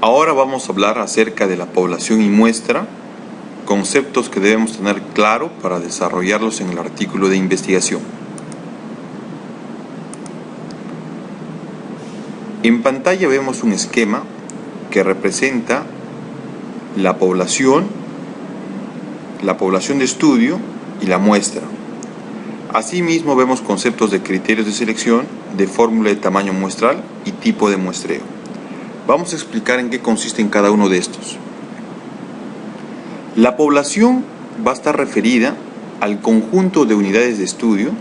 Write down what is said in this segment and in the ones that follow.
Ahora vamos a hablar acerca de la población y muestra, conceptos que debemos tener claro para desarrollarlos en el artículo de investigación. En pantalla vemos un esquema que representa la población de estudio y la muestra. Asimismo vemos conceptos de criterios de selección, de fórmula de tamaño muestral y tipo de muestreo. Vamos a explicar en qué consisten cada uno de estos. La población va a estar referida al conjunto de unidades de estudio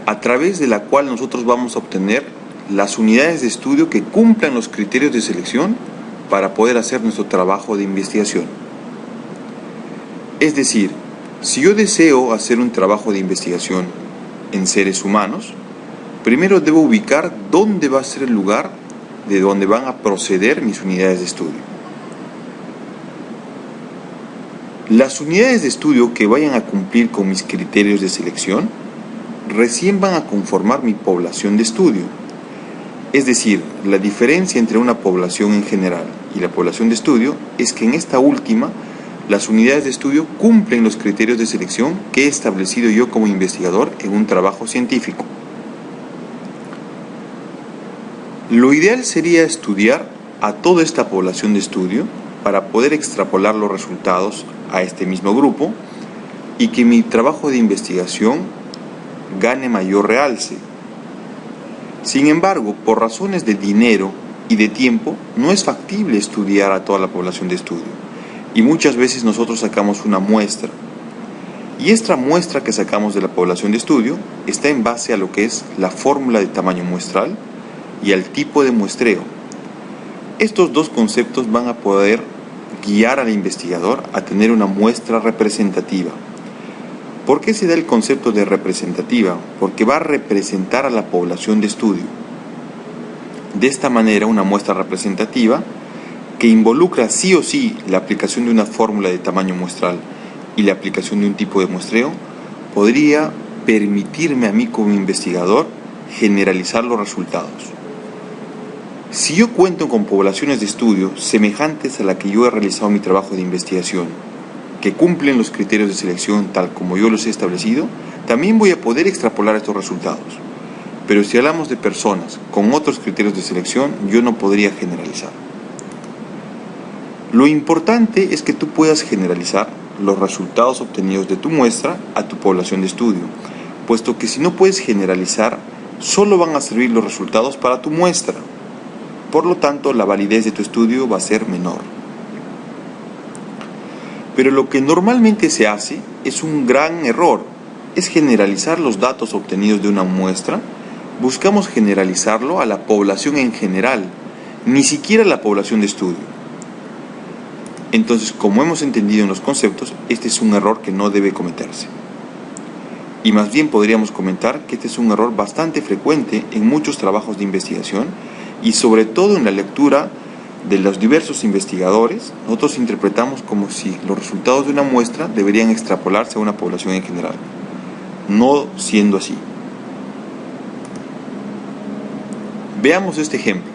a través de la cual nosotros vamos a obtener las unidades de estudio que cumplan los criterios de selección para poder hacer nuestro trabajo de investigación. Es decir, si yo deseo hacer un trabajo de investigación en seres humanos, primero debo ubicar dónde va a ser el lugar de donde van a proceder mis unidades de estudio. Las unidades de estudio que vayan a cumplir con mis criterios de selección recién van a conformar mi población de estudio. Es decir, la diferencia entre una población en general y la población de estudio es que en esta última las unidades de estudio cumplen los criterios de selección que he establecido yo como investigador en un trabajo científico. Lo ideal sería estudiar a toda esta población de estudio para poder extrapolar los resultados a este mismo grupo y que mi trabajo de investigación gane mayor realce. Sin embargo, por razones de dinero y de tiempo, no es factible estudiar a toda la población de estudio y muchas veces nosotros sacamos una muestra. Y esta muestra que sacamos de la población de estudio está en base a lo que es la fórmula de tamaño muestral y al tipo de muestreo. Estos dos conceptos van a poder guiar al investigador a tener una muestra representativa. ¿Por qué se da el concepto de representativa? Porque va a representar a la población de estudio. De esta manera, una muestra representativa que involucra sí o sí la aplicación de una fórmula de tamaño muestral y la aplicación de un tipo de muestreo podría permitirme a mí como investigador generalizar los resultados. Si yo cuento con poblaciones de estudio semejantes a la que yo he realizado mi trabajo de investigación, que cumplen los criterios de selección tal como yo los he establecido, también voy a poder extrapolar estos resultados. Pero si hablamos de personas con otros criterios de selección, yo no podría generalizar. Lo importante es que tú puedas generalizar los resultados obtenidos de tu muestra a tu población de estudio, puesto que si no puedes generalizar, solo van a servir los resultados para tu muestra. Por lo tanto, la validez de tu estudio va a ser menor. Pero lo que normalmente se hace es un gran error, es generalizar los datos obtenidos de una muestra. Buscamos generalizarlo a la población en general, ni siquiera a la población de estudio. Entonces, como hemos entendido en los conceptos, este es un error que no debe cometerse. Y más bien podríamos comentar que este es un error bastante frecuente en muchos trabajos de investigación y sobre todo en la lectura de los diversos investigadores. Nosotros interpretamos como si los resultados de una muestra deberían extrapolarse a una población en general, no siendo así. Veamos este ejemplo.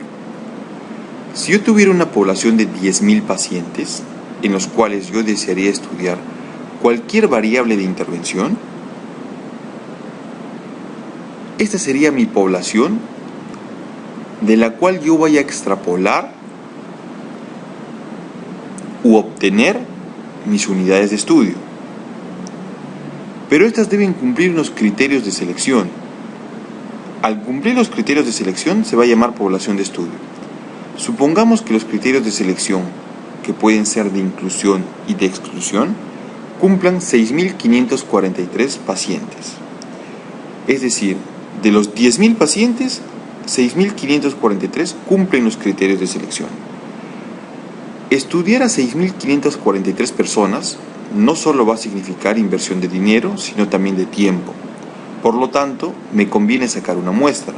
Si yo tuviera una población de 10.000 pacientes, en los cuales yo desearía estudiar cualquier variable de intervención, esta sería mi población de la cual yo voy a extrapolar u obtener mis unidades de estudio. Pero estas deben cumplir unos criterios de selección. Al cumplir los criterios de selección se va a llamar población de estudio. Supongamos que los criterios de selección, que pueden ser de inclusión y de exclusión, cumplan 6.543 pacientes. Es decir, de los 10.000 pacientes, 6.543 cumplen los criterios de selección. Estudiar a 6.543 personas no solo va a significar inversión de dinero, sino también de tiempo. Por lo tanto, me conviene sacar una muestra.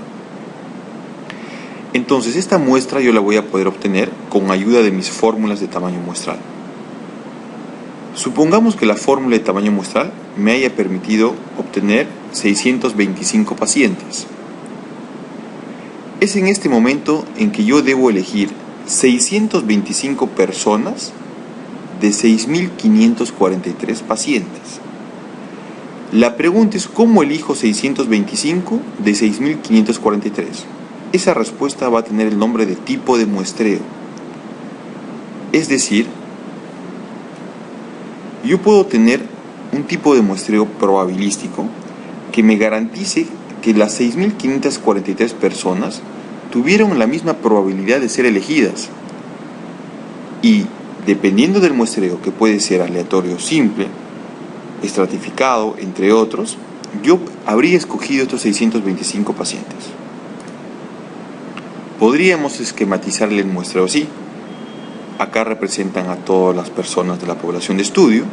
Entonces, esta muestra yo la voy a poder obtener con ayuda de mis fórmulas de tamaño muestral. Supongamos que la fórmula de tamaño muestral me haya permitido obtener 625 pacientes. Es en este momento en que yo debo elegir 625 personas de 6.543 pacientes. La pregunta es: ¿cómo elijo 625 de 6.543? Esa respuesta va a tener el nombre de tipo de muestreo. Es decir, yo puedo tener un tipo de muestreo probabilístico que me garantice que las 6.543 personas tuvieron la misma probabilidad de ser elegidas. Y dependiendo del muestreo, que puede ser aleatorio simple, estratificado, entre otros, yo habría escogido estos 625 pacientes. Podríamos esquematizarle el muestreo así. Acá representan a todas las personas de la población de estudio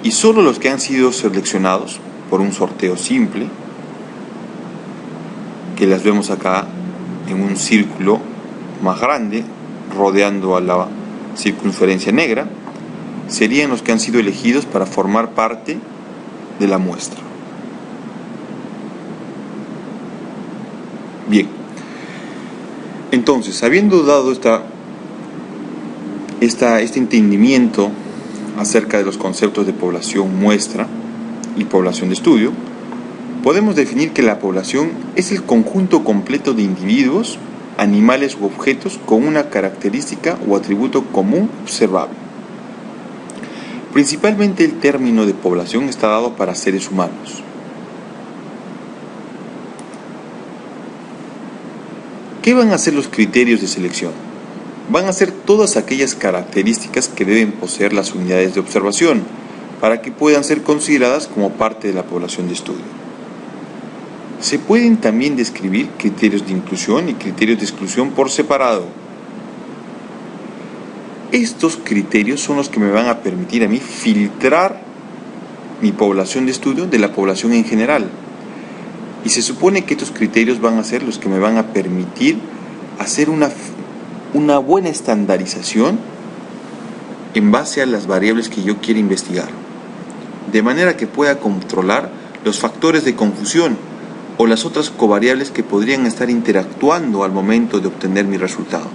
y solo los que han sido seleccionados por un sorteo simple, que las vemos acá en un círculo más grande rodeando a la circunferencia negra, serían los que han sido elegidos para formar parte de la muestra. Bien, entonces, habiendo dado este entendimiento acerca de los conceptos de población muestra y población de estudio, podemos definir que la población es el conjunto completo de individuos, animales u objetos con una característica o atributo común observable. Principalmente el término de población está dado para seres humanos. ¿Qué van a ser los criterios de selección? Van a ser todas aquellas características que deben poseer las unidades de observación para que puedan ser consideradas como parte de la población de estudio. Se pueden también describir criterios de inclusión y criterios de exclusión por separado. Estos criterios son los que me van a permitir a mí filtrar mi población de estudio de la población en general. Y se supone que estos criterios van a ser los que me van a permitir hacer una buena estandarización en base a las variables que yo quiero investigar, de manera que pueda controlar los factores de confusión o las otras covariables que podrían estar interactuando al momento de obtener mi resultado.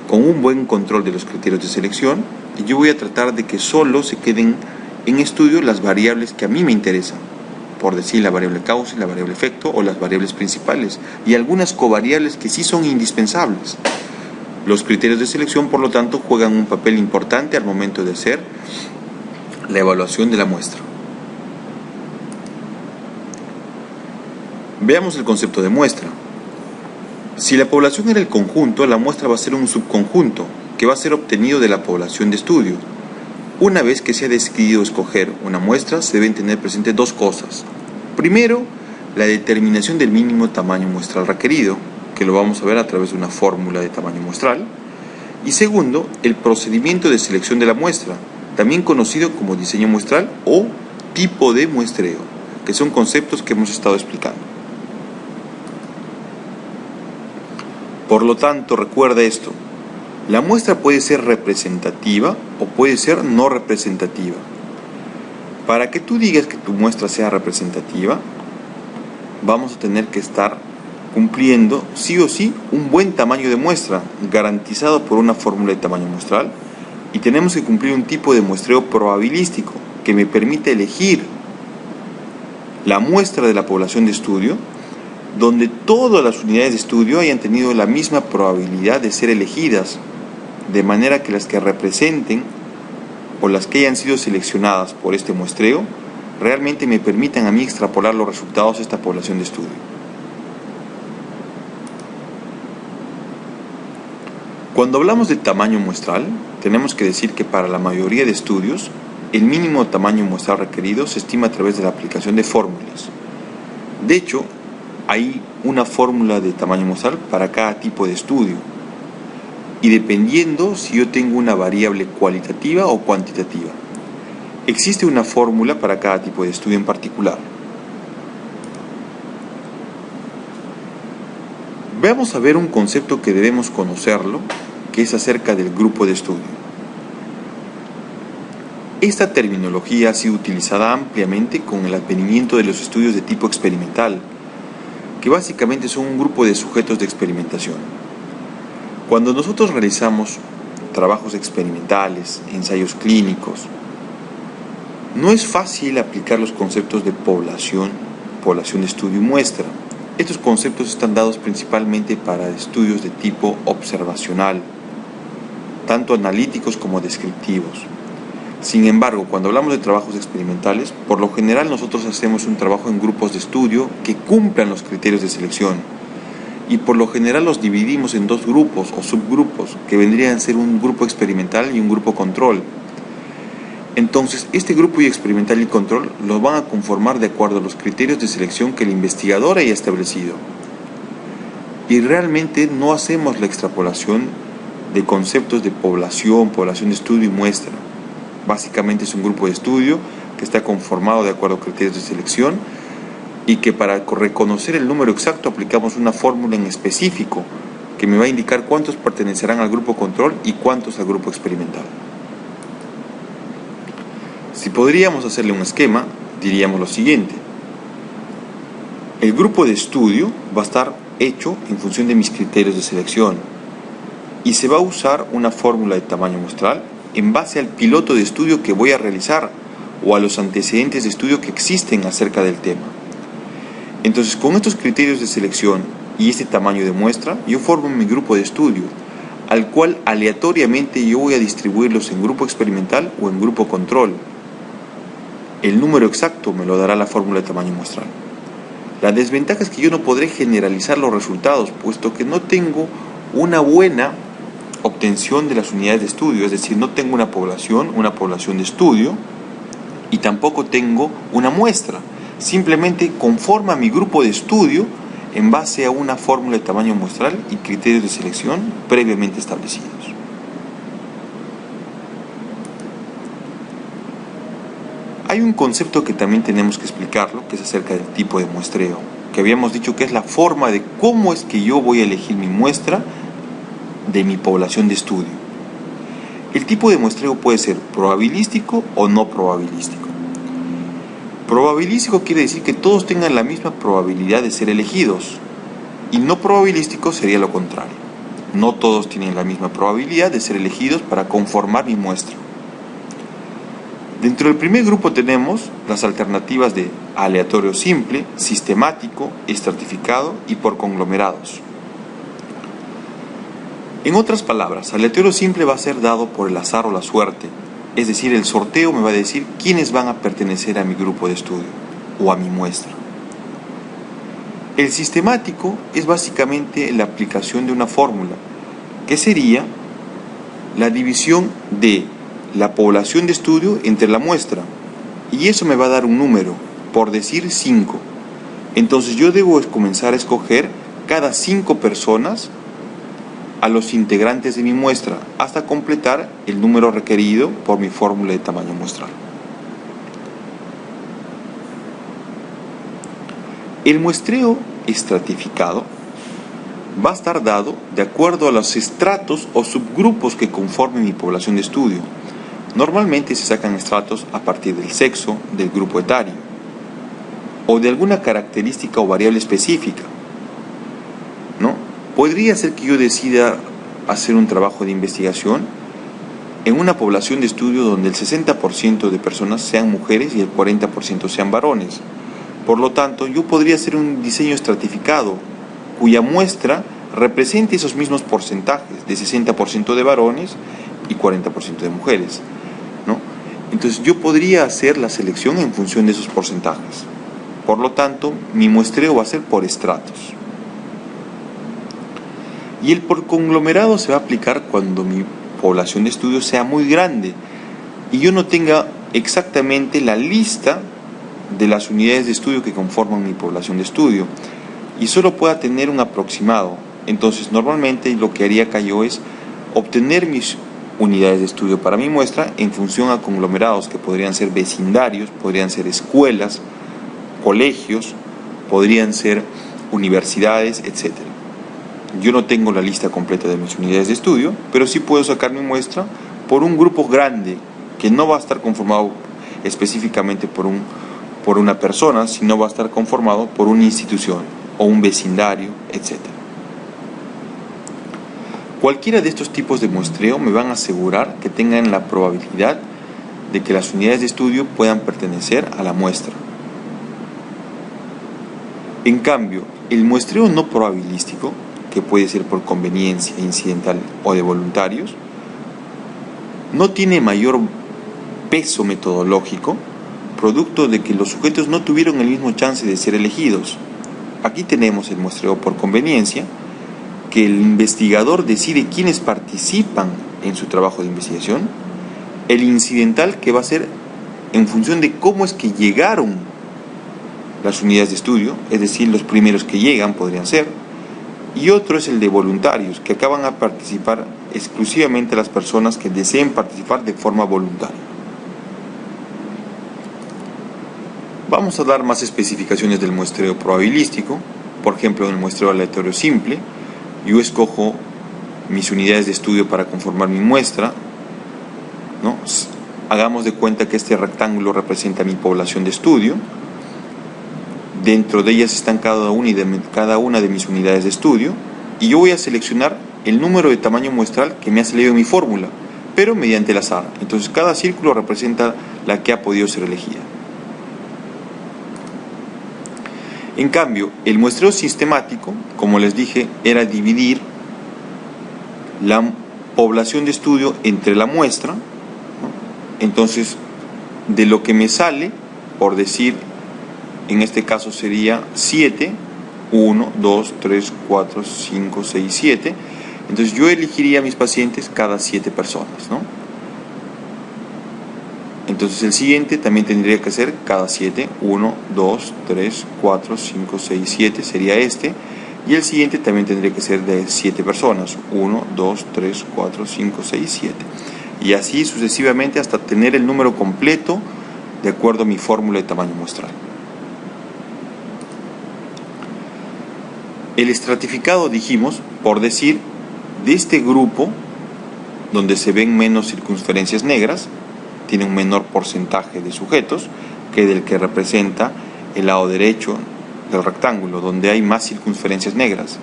Con un buen control de los criterios de selección, yo voy a tratar de que solo se queden en estudio las variables que a mí me interesan, por decir la variable causa y la variable efecto o las variables principales, y algunas covariables que sí son indispensables. Los criterios de selección, por lo tanto, juegan un papel importante al momento de hacer la evaluación de la muestra. Veamos el concepto de muestra. Si la población era el conjunto, la muestra va a ser un subconjunto que va a ser obtenido de la población de estudio. Una vez que se ha decidido escoger una muestra, se deben tener presentes dos cosas. Primero, la determinación del mínimo tamaño muestral requerido, que lo vamos a ver a través de una fórmula de tamaño muestral. Y segundo, el procedimiento de selección de la muestra, también conocido como diseño muestral o tipo de muestreo, que son conceptos que hemos estado explicando. Por lo tanto, recuerda esto: la muestra puede ser representativa o puede ser no representativa. Para que tú digas que tu muestra sea representativa, vamos a tener que estar cumpliendo sí o sí un buen tamaño de muestra, garantizado por una fórmula de tamaño muestral, y tenemos que cumplir un tipo de muestreo probabilístico que me permite elegir la muestra de la población de estudio donde todas las unidades de estudio hayan tenido la misma probabilidad de ser elegidas, de manera que las que representen o las que hayan sido seleccionadas por este muestreo realmente me permitan a mí extrapolar los resultados de esta población de estudio. Cuando hablamos de tamaño muestral, tenemos que decir que para la mayoría de estudios, el mínimo tamaño muestral requerido se estima a través de la aplicación de fórmulas. De hecho, hay una fórmula de tamaño muestral para cada tipo de estudio, y dependiendo si yo tengo una variable cualitativa o cuantitativa. Existe una fórmula para cada tipo de estudio en particular. Veamos a ver un concepto que debemos conocerlo, que es acerca del grupo de estudio. Esta terminología ha sido utilizada ampliamente con el advenimiento de los estudios de tipo experimental, que básicamente son un grupo de sujetos de experimentación. Cuando nosotros realizamos trabajos experimentales, ensayos clínicos, no es fácil aplicar los conceptos de población de estudio y muestra. Estos conceptos están dados principalmente para estudios de tipo observacional, tanto analíticos como descriptivos. Sin embargo, cuando hablamos de trabajos experimentales, por lo general nosotros hacemos un trabajo en grupos de estudio que cumplan los criterios de selección. Y por lo general los dividimos en dos grupos o subgrupos, que vendrían a ser un grupo experimental y un grupo control. Entonces, este grupo experimental y control los van a conformar de acuerdo a los criterios de selección que el investigador haya establecido. Y realmente no hacemos la extrapolación de conceptos de población de estudio y muestra. Básicamente es un grupo de estudio que está conformado de acuerdo a criterios de selección y que para reconocer el número exacto aplicamos una fórmula en específico que me va a indicar cuántos pertenecerán al grupo control y cuántos al grupo experimental. Si podríamos hacerle un esquema, diríamos lo siguiente. El grupo de estudio va a estar hecho en función de mis criterios de selección y se va a usar una fórmula de tamaño muestral en base al piloto de estudio que voy a realizar o a los antecedentes de estudio que existen acerca del tema. Entonces, con estos criterios de selección y este tamaño de muestra, yo formo mi grupo de estudio, al cual aleatoriamente yo voy a distribuirlos en grupo experimental o en grupo control. El número exacto me lo dará la fórmula de tamaño muestral. La desventaja es que yo no podré generalizar los resultados, puesto que no tengo una buena obtención de las unidades de estudio, es decir, no tengo una población de estudio, y tampoco tengo una muestra. Simplemente conforma mi grupo de estudio en base a una fórmula de tamaño muestral y criterios de selección previamente establecidos. Hay un concepto que también tenemos que explicarlo, que es acerca del tipo de muestreo, que habíamos dicho que es la forma de cómo es que yo voy a elegir mi muestra de mi población de estudio. El tipo de muestreo puede ser probabilístico o no probabilístico. Probabilístico quiere decir que todos tengan la misma probabilidad de ser elegidos, y no probabilístico sería lo contrario. No todos tienen la misma probabilidad de ser elegidos para conformar mi muestra. Dentro del primer grupo tenemos las alternativas de aleatorio simple, sistemático, estratificado y por conglomerados. En otras palabras, aleatorio simple va a ser dado por el azar o la suerte, es decir, el sorteo me va a decir quiénes van a pertenecer a mi grupo de estudio o a mi muestra. El sistemático es básicamente la aplicación de una fórmula, que sería la división de la población de estudio entre la muestra, y eso me va a dar un número, por decir 5. Entonces yo debo comenzar a escoger cada 5 personas a los integrantes de mi muestra hasta completar el número requerido por mi fórmula de tamaño muestral. El muestreo estratificado va a estar dado de acuerdo a los estratos o subgrupos que conformen mi población de estudio. Normalmente se sacan estratos a partir del sexo, del grupo etario o de alguna característica o variable específica, ¿no? Podría ser que yo decida hacer un trabajo de investigación en una población de estudio donde el 60% de personas sean mujeres y el 40% sean varones. Por lo tanto, yo podría hacer un diseño estratificado cuya muestra represente esos mismos porcentajes de 60% de varones y 40% de mujeres, ¿no? Entonces yo podría hacer la selección en función de esos porcentajes. Por lo tanto, mi muestreo va a ser por estratos. Y el por conglomerado se va a aplicar cuando mi población de estudio sea muy grande y yo no tenga exactamente la lista de las unidades de estudio que conforman mi población de estudio y solo pueda tener un aproximado. Entonces normalmente lo que haría acá yo es obtener mis unidades de estudio para mi muestra en función a conglomerados que podrían ser vecindarios, podrían ser escuelas, colegios, podrían ser universidades, etc. Yo no tengo la lista completa de mis unidades de estudio, pero sí puedo sacar mi muestra por un grupo grande que no va a estar conformado específicamente por una persona, sino va a estar conformado por una institución o un vecindario, etc. Cualquiera de estos tipos de muestreo me van a asegurar que tengan la probabilidad de que las unidades de estudio puedan pertenecer a la muestra. En cambio, el muestreo no probabilístico, que puede ser por conveniencia, incidental o de voluntarios, no tiene mayor peso metodológico, producto de que los sujetos no tuvieron el mismo chance de ser elegidos. Aquí tenemos el muestreo por conveniencia, que el investigador decide quiénes participan en su trabajo de investigación, el incidental, que va a ser en función de cómo es que llegaron las unidades de estudio, es decir, los primeros que llegan podrían ser, y otro es el de voluntarios, que acá van a participar exclusivamente las personas que deseen participar de forma voluntaria. Vamos a dar más especificaciones del muestreo probabilístico. Por ejemplo, en el muestreo aleatorio simple, yo escojo mis unidades de estudio para conformar mi muestra, ¿no? Hagamos de cuenta que este rectángulo representa mi población de estudio. Dentro de ellas están cada una de mis unidades de estudio, y yo voy a seleccionar el número de tamaño muestral que me ha salido en mi fórmula, pero mediante el azar. Entonces cada círculo representa la que ha podido ser elegida. En cambio, el muestreo sistemático, como les dije, era dividir la población de estudio entre la muestra, ¿no? Entonces, de lo que me sale, por decir, en este caso sería 7, 1, 2, 3, 4, 5, 6, 7. Entonces yo elegiría a mis pacientes cada 7 personas, ¿no? Entonces el siguiente también tendría que ser cada 7, 1, 2, 3, 4, 5, 6, 7 sería este. Y el siguiente también tendría que ser de 7 personas, 1, 2, 3, 4, 5, 6, 7. Y así sucesivamente hasta tener el número completo de acuerdo a mi fórmula de tamaño muestral. El estratificado, dijimos, por decir, de este grupo donde se ven menos circunferencias negras, tiene un menor porcentaje de sujetos que del que representa el lado derecho del rectángulo, donde hay más circunferencias negras.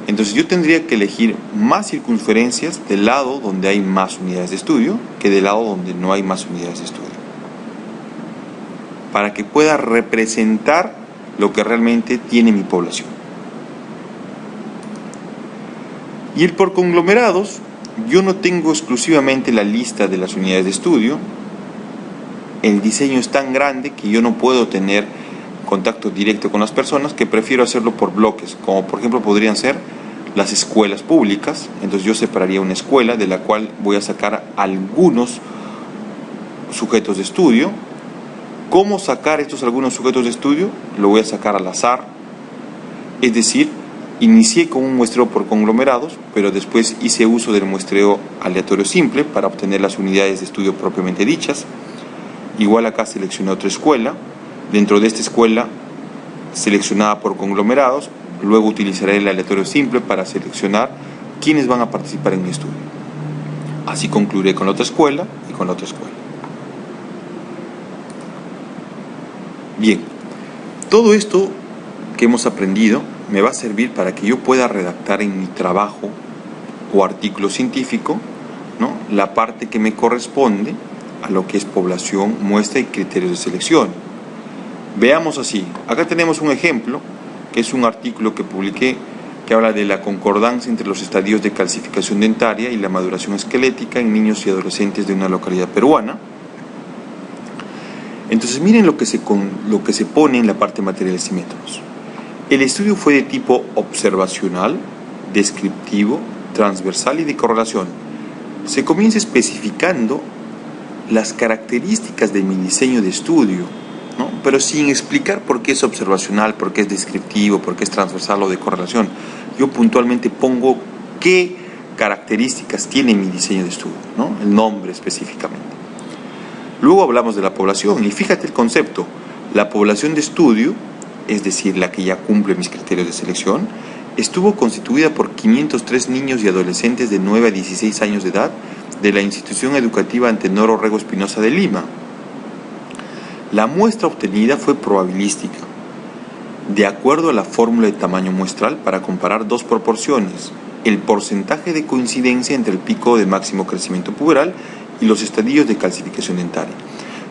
Entonces yo tendría que elegir más circunferencias del lado donde hay más unidades de estudio que del lado donde no hay más unidades de estudio, para que pueda representar lo que realmente tiene mi población. Y el por conglomerados, yo no tengo exclusivamente la lista de las unidades de estudio. El diseño es tan grande que yo no puedo tener contacto directo con las personas, que prefiero hacerlo por bloques, como por ejemplo podrían ser las escuelas públicas. Entonces yo separaría una escuela de la cual voy a sacar algunos sujetos de estudio. ¿Cómo sacar estos algunos sujetos de estudio? Lo voy a sacar al azar, es decir, inicié con un muestreo por conglomerados, pero después hice uso del muestreo aleatorio simple para obtener las unidades de estudio propiamente dichas. Igual acá seleccioné otra escuela. Dentro de esta escuela seleccionada por conglomerados, luego utilizaré el aleatorio simple para seleccionar quiénes van a participar en mi estudio. Así concluiré con la otra escuela y con la otra escuela. Bien, todo esto que hemos aprendido me va a servir para que yo pueda redactar en mi trabajo o artículo científico, ¿no?, la parte que me corresponde a lo que es población, muestra y criterios de selección. Veamos así. Acá tenemos un ejemplo, que es un artículo que publiqué, que habla de la concordancia entre los estadios de calcificación dentaria y la maduración esquelética en niños y adolescentes de una localidad peruana. Entonces miren lo que se pone en la parte de materiales y métodos. El estudio fue de tipo observacional, descriptivo, transversal y de correlación. Se comienza especificando las características de mi diseño de estudio, ¿no?, pero sin explicar por qué es observacional, por qué es descriptivo, por qué es transversal o de correlación. Yo puntualmente pongo qué características tiene mi diseño de estudio, ¿no?, el nombre específicamente. Luego hablamos de la población, y fíjate el concepto. La población de estudio, es decir, la que ya cumple mis criterios de selección, estuvo constituida por 503 niños y adolescentes de 9 a 16 años de edad de la institución educativa Antenor Orrego Espinosa de Lima. La muestra obtenida fue probabilística, de acuerdo a la fórmula de tamaño muestral para comparar dos proporciones, el porcentaje de coincidencia entre el pico de máximo crecimiento puberal y los estadios de calcificación dentaria.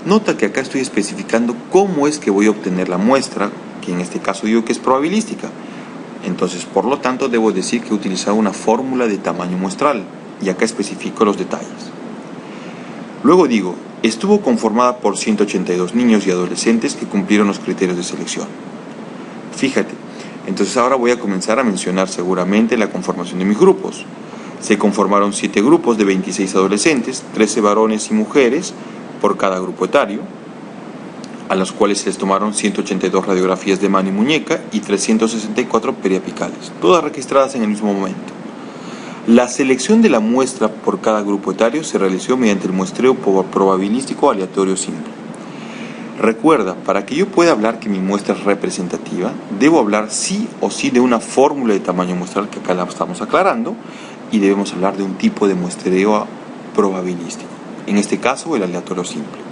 Nota que acá estoy especificando cómo es que voy a obtener la muestra, que en este caso digo que es probabilística. Entonces, por lo tanto, debo decir que he utilizado una fórmula de tamaño muestral, y acá especifico los detalles. Luego digo, estuvo conformada por 182 niños y adolescentes que cumplieron los criterios de selección. Fíjate, entonces ahora voy a comenzar a mencionar seguramente la conformación de mis grupos. Se conformaron 7 grupos de 26 adolescentes, 13 varones y mujeres por cada grupo etario, a los cuales se les tomaron 182 radiografías de mano y muñeca y 364 periapicales, todas registradas en el mismo momento. La selección de la muestra por cada grupo etario se realizó mediante el muestreo probabilístico aleatorio simple. Recuerda, para que yo pueda hablar que mi muestra es representativa, debo hablar sí o sí de una fórmula de tamaño muestral, que acá la estamos aclarando, y debemos hablar de un tipo de muestreo probabilístico, en este caso el aleatorio simple.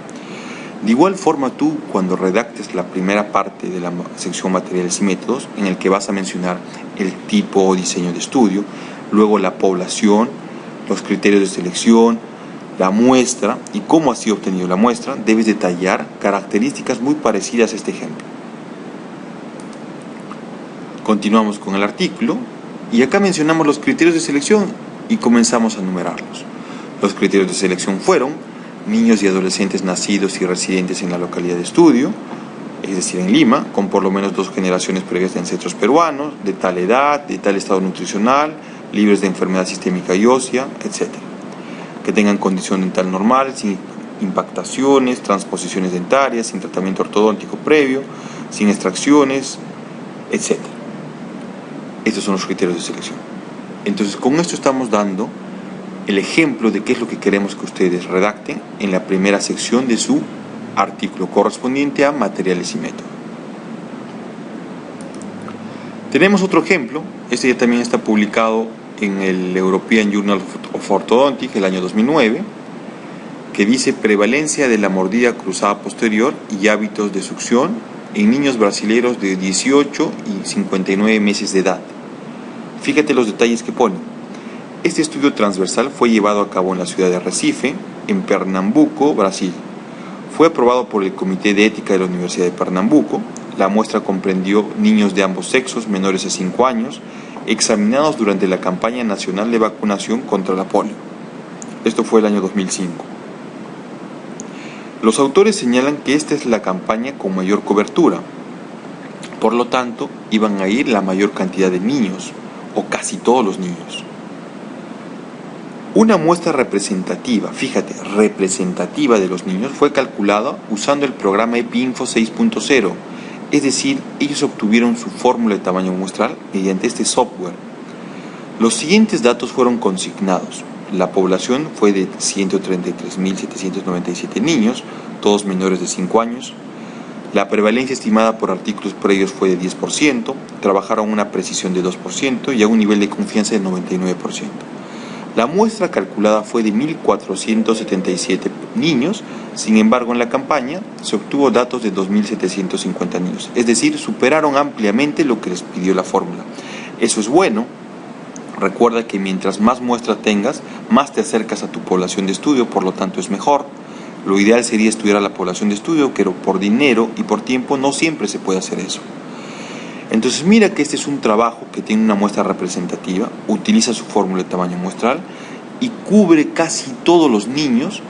De igual forma, tú, cuando redactes la primera parte de la sección materiales y métodos, en el que vas a mencionar el tipo o diseño de estudio, luego la población, los criterios de selección, la muestra y cómo ha sido obtenida la muestra, debes detallar características muy parecidas a este ejemplo. Continuamos con el artículo y acá mencionamos los criterios de selección y comenzamos a enumerarlos. Los criterios de selección fueron niños y adolescentes nacidos y residentes en la localidad de estudio, es decir, en Lima, con por lo menos 2 generaciones previas de ancestros peruanos, de tal edad, de tal estado nutricional, libres de enfermedad sistémica y ósea, etc. Que tengan condición dental normal, sin impactaciones, transposiciones dentarias, sin tratamiento ortodóntico previo, sin extracciones, etc. Estos son los criterios de selección. Entonces, con esto estamos dando el ejemplo de qué es lo que queremos que ustedes redacten en la primera sección de su artículo correspondiente a materiales y métodos. Tenemos otro ejemplo, este ya también está publicado en el European Journal of Orthodontics el año 2009, que dice prevalencia de la mordida cruzada posterior y hábitos de succión en niños brasileños de 18 y 59 meses de edad. Fíjate los detalles que pone. Este estudio transversal fue llevado a cabo en la ciudad de Recife, en Pernambuco, Brasil. Fue aprobado por el Comité de Ética de la Universidad de Pernambuco. La muestra comprendió niños de ambos sexos menores de 5 años, examinados durante la campaña nacional de vacunación contra la polio. Esto fue el año 2005. Los autores señalan que esta es la campaña con mayor cobertura. Por lo tanto, iban a ir la mayor cantidad de niños, o casi todos los niños. Una muestra representativa, fíjate, representativa de los niños fue calculada usando el programa EpiInfo 6.0, es decir, ellos obtuvieron su fórmula de tamaño muestral mediante este software. Los siguientes datos fueron consignados. La población fue de 133.797 niños, todos menores de 5 años. La prevalencia estimada por artículos previos fue de 10%, trabajaron a una precisión de 2% y a un nivel de confianza de 99%. La muestra calculada fue de 1.477 niños, sin embargo en la campaña se obtuvo datos de 2.750 niños, es decir, superaron ampliamente lo que les pidió la fórmula. Eso es bueno. Recuerda que mientras más muestra tengas, más te acercas a tu población de estudio, por lo tanto es mejor. Lo ideal sería estudiar a la población de estudio, pero por dinero y por tiempo no siempre se puede hacer eso. Entonces mira que este es un trabajo que tiene una muestra representativa, utiliza su fórmula de tamaño muestral y cubre casi todos los niños,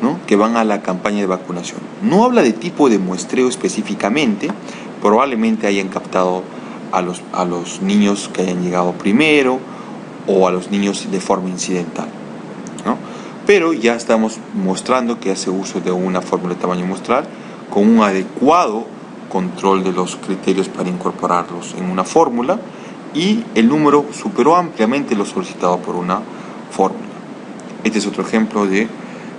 ¿no?, que van a la campaña de vacunación. No habla de tipo de muestreo específicamente, probablemente hayan captado a los niños que hayan llegado primero o a los niños de forma incidental, ¿no? Pero ya estamos mostrando que hace uso de una fórmula de tamaño muestral con un adecuado control de los criterios para incorporarlos en una fórmula y el número superó ampliamente lo solicitado por una fórmula. Este es otro ejemplo de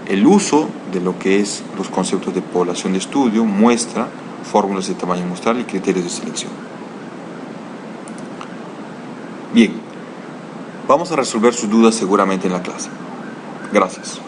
el uso de lo que es los conceptos de población de estudio, muestra, fórmulas de tamaño muestral y criterios de selección. Bien, vamos a resolver sus dudas seguramente en la clase. Gracias.